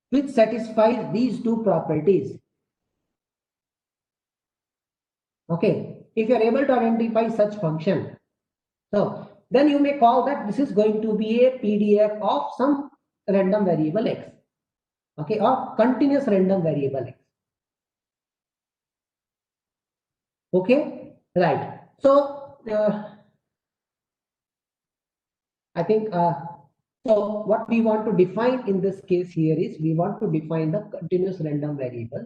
which satisfies these two properties, okay, if you are able to identify such function, so then you may call that this is going to be a PDF of some random variable x, okay, or continuous random variable x. Okay, right. So I think so what we want to define in this case here is we want to define the continuous random variable.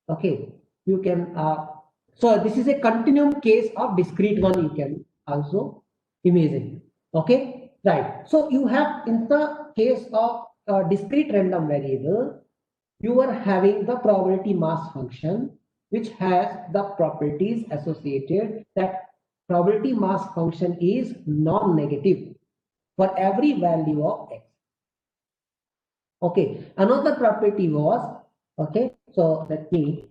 Okay, you can, so this is a continuum case of discrete one, you can also imagine. Okay, right. So you have, in the case of discrete random variable, you are having the probability mass function, which has the properties associated that probability mass function is non-negative for every value of x. Okay, another property was, okay, so let me,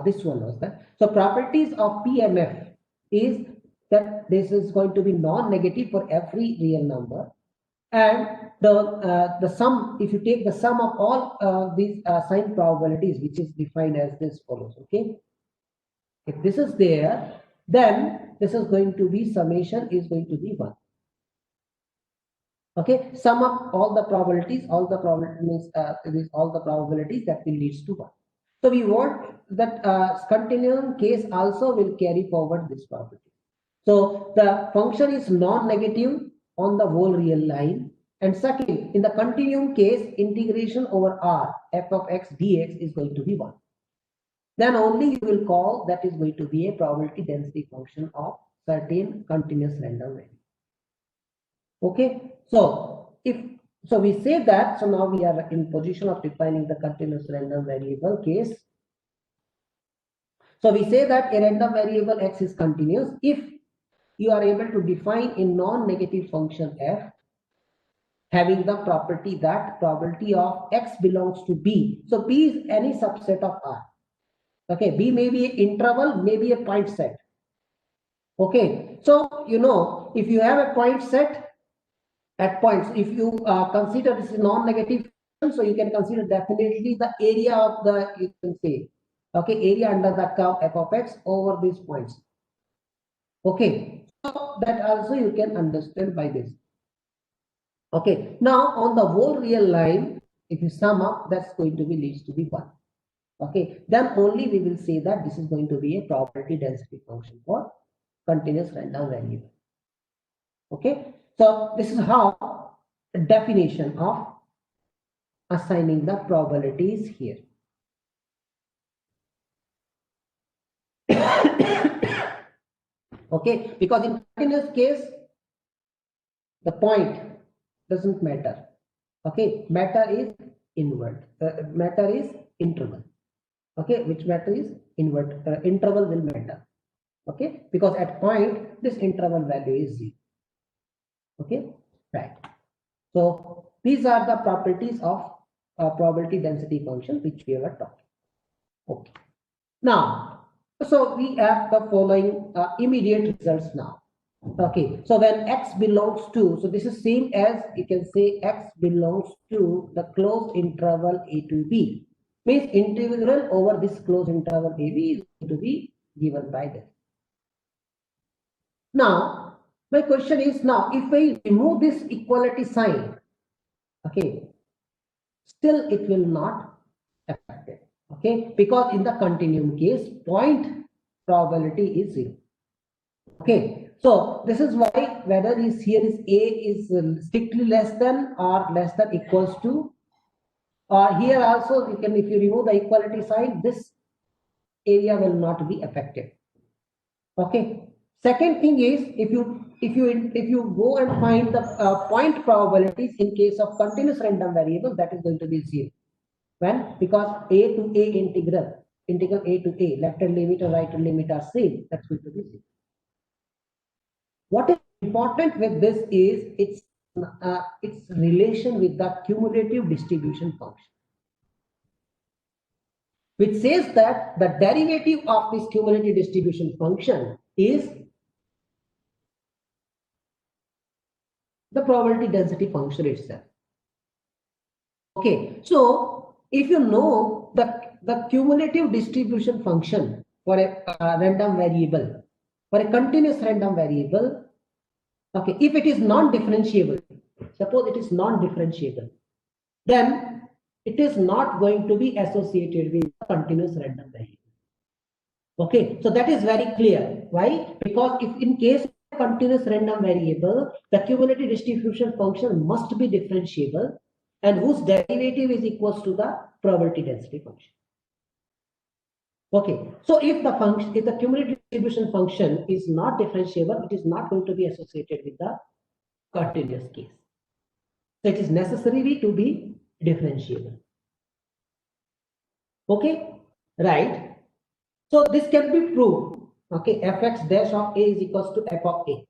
this one was that. So properties of PMF is that this is going to be non-negative for every real number. And the sum, if you take the sum of all these sign probabilities, which is defined as this follows, okay? If this is there, then this is going to be, summation is going to be 1. Okay, sum up all the probabilities, all the probabilities, all the probabilities that will leads to 1. So we want that continuum case also will carry forward this property. So the function is non-negative on the whole real line. And second, in the continuum case, integration over R, f of x dx is going to be 1. Then only you will call that is going to be a probability density function of certain continuous random value. Okay, so so we say that, so now we are in position of defining the continuous random variable case. So we say that a random variable x is continuous if you are able to define a non-negative function f having the property that probability of x belongs to B. So B is any subset of R. Okay, B may be an interval, maybe a point set. Okay, so you know, if you have a point set at points, if you consider this is non-negative, so you can consider definitely the area of the, you can say, okay, area under the curve f of x over these points. Okay, so that also you can understand by this. Okay, now on the whole real line, if you sum up, that's going to be leads to be 1. Okay, then only we will say that this is going to be a probability density function for continuous random variable. Okay, so this is how a definition of assigning the probabilities here. Okay, because in continuous case, the point doesn't matter. Okay, matter is invert, matter is interval. Okay, which matter is invert, interval will matter. Okay, because at point this interval value is 0. Okay, right. So these are the properties of probability density function which we were talking. Okay, now so we have the following immediate results now. Okay, so when x belongs to, so this is same as you can say x belongs to the closed interval a to b, means integral over this closed interval a b is going to be given by this. Now my question is, now if I remove this equality sign, okay, still it will not affect it. Okay, because in the continuum case, point probability is 0. Okay, so this is why whether is here is a is strictly less than or less than equals to, or here also you can, if you remove the equality sign, this area will not be affected. Okay, second thing is, if you go and find the point probabilities in case of continuous random variable, that is going to be 0. When? Because a to a integral a to a, left hand limit or right hand limit are same, that's going to be 0. What is important with this is its relation with the cumulative distribution function, which says that the derivative of this cumulative distribution function is the probability density function itself. Okay, so if you know the cumulative distribution function for a random variable, for a continuous random variable, okay, if it is non-differentiable, suppose it is non-differentiable, then it is not going to be associated with continuous random variable. Okay, so that is very clear. Why? Because if in case of continuous random variable, the cumulative distribution function must be differentiable, and whose derivative is equals to the probability density function. Okay, so if the function, if the cumulative distribution function is not differentiable, it is not going to be associated with the continuous case. So it is necessary to be differentiable. Okay, right? So this can be proved. Okay, fx dash of a is equals to f of a.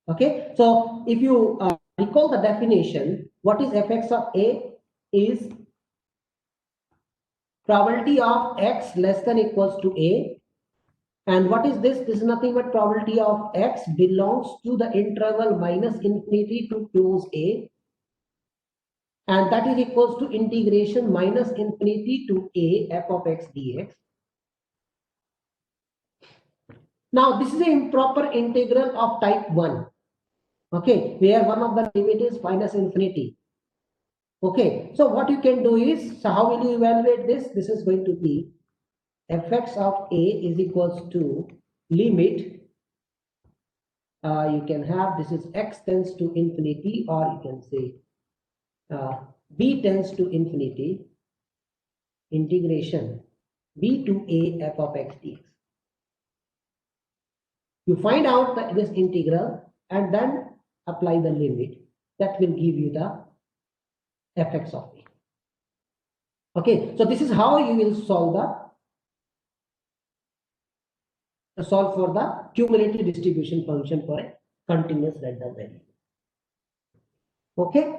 Okay, so if you recall the definition, what is fx of a is probability of x less than equals to a. And what is this? This is nothing but probability of x belongs to the interval minus infinity to close a, and that is equals to integration minus infinity to a f of x dx. Now this is an improper integral of type 1, okay, where one of the limit is minus infinity. Okay, so what you can do is, so how will you evaluate this? This is going to be fx of a is equals to limit, you can have, this is x tends to infinity, or you can say b tends to infinity, integration b to a f of x dx. You find out this integral and then apply the limit. That will give you the fx of a. Okay, so this is how you will solve for the cumulative distribution function for a continuous random variable. Okay,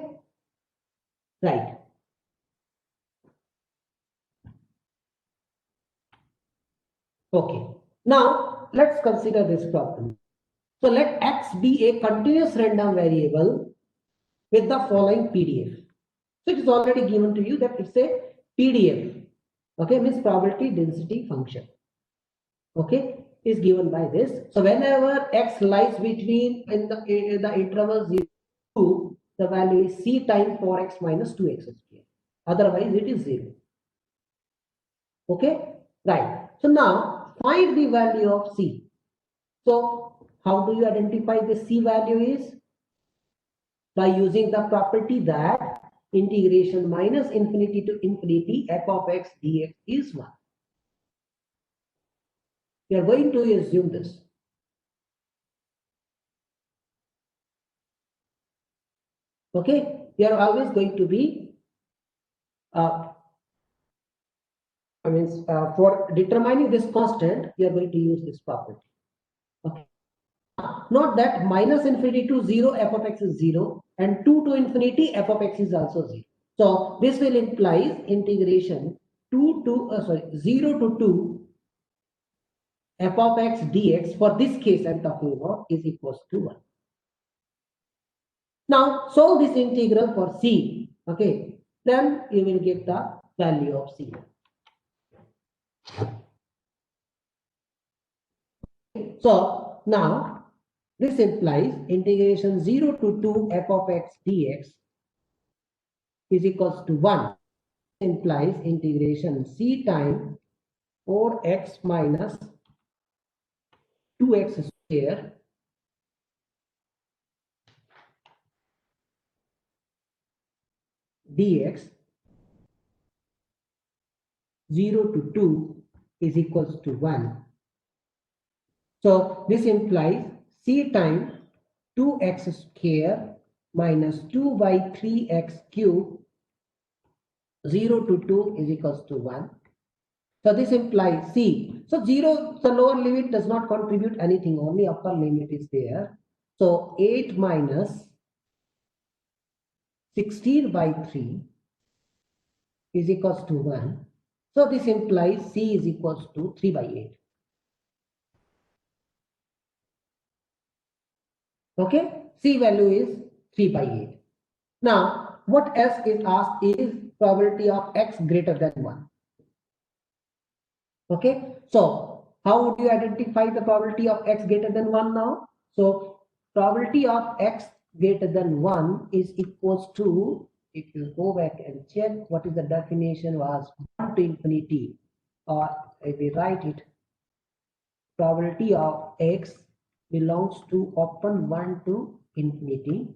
right. Okay, now let's consider this problem. So let x be a continuous random variable with the following PDF. So it is already given to you that it's a PDF. Okay, means probability density function. Okay, is given by this. So whenever x lies between in the interval 0 to, the value is c times 4x minus 2x square. Otherwise it is 0. Okay, right. So now find the value of c. So how do you identify the c value is? By using the property that integration minus infinity to infinity f of x dx is 1. We are going to assume this. Okay, we are always going to be, for determining this constant, we are going to use this property. Okay. Note that minus infinity to 0 f of x is 0 and 2 to infinity f of x is also 0. So this will imply integration 0 to 2 f of x dx, for this case I'm talking about, is equals to 1. Now solve this integral for c. Okay, then you will get the value of c. So now this implies integration 0 to 2 f of x dx is equals to 1. Implies integration c times 4x minus 2x square dx 0 to 2 is equals to 1. So this implies c times 2x square minus 2 by 3x cube 0 to 2 is equals to 1. So this implies c. So 0, the lower limit does not contribute anything, only upper limit is there. So 8 minus 16 by 3 is equals to 1. So this implies c is equals to 3 by 8. Okay, c value is 3 by 8. Now, what else is asked is probability of x greater than 1. Okay, so how would you identify the probability of x greater than 1 now? So probability of x greater than 1 is equals to, if you go back and check what is the definition, was 1 to infinity, or if we write it, probability of x belongs to open 1 to infinity,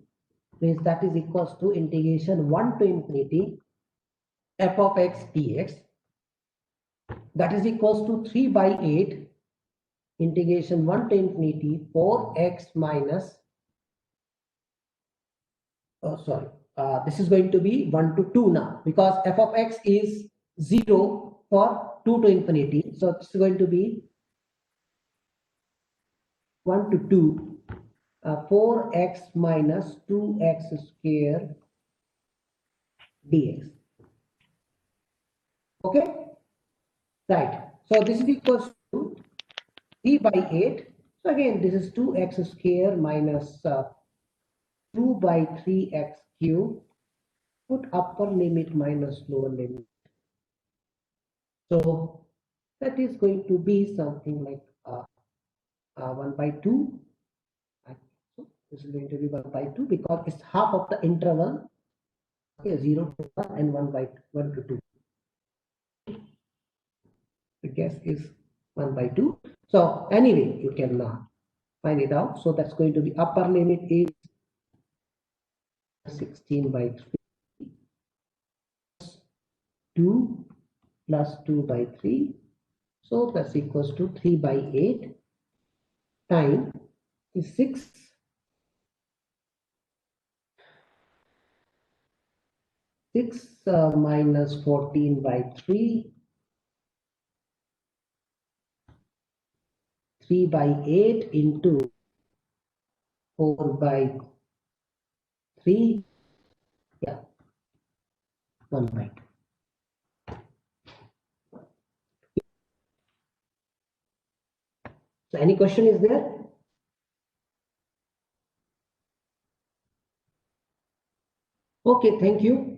means that is equals to integration 1 to infinity f of x dx. that is equals to 3 by 8 integration 1 to infinity 4x minus, oh sorry, this is going to be 1 to 2 now, because f of x is 0 for 2 to infinity. So it's going to be 1 to 2, 4x minus 2x square dx. Okay, right. So this is equals to 3 by 8. So again, this is 2x square minus 2 by 3x cube. Put upper limit minus lower limit. So that is going to be something like 1 by 2. So this is going to be 1 by 2 because it's half of the interval. Okay, 0 to 1 and 1 by 1 to 2. The guess is 1 by 2. So anyway, you can find it out. So that's going to be upper limit is 16 by 3 2 plus 2 by 3. So that's equals to 3 by 8 time is 6. 6 minus 14 by 3. 3 by 8 into 4 by 3. Yeah, 1 by 2. So any question is there? Okay, thank you.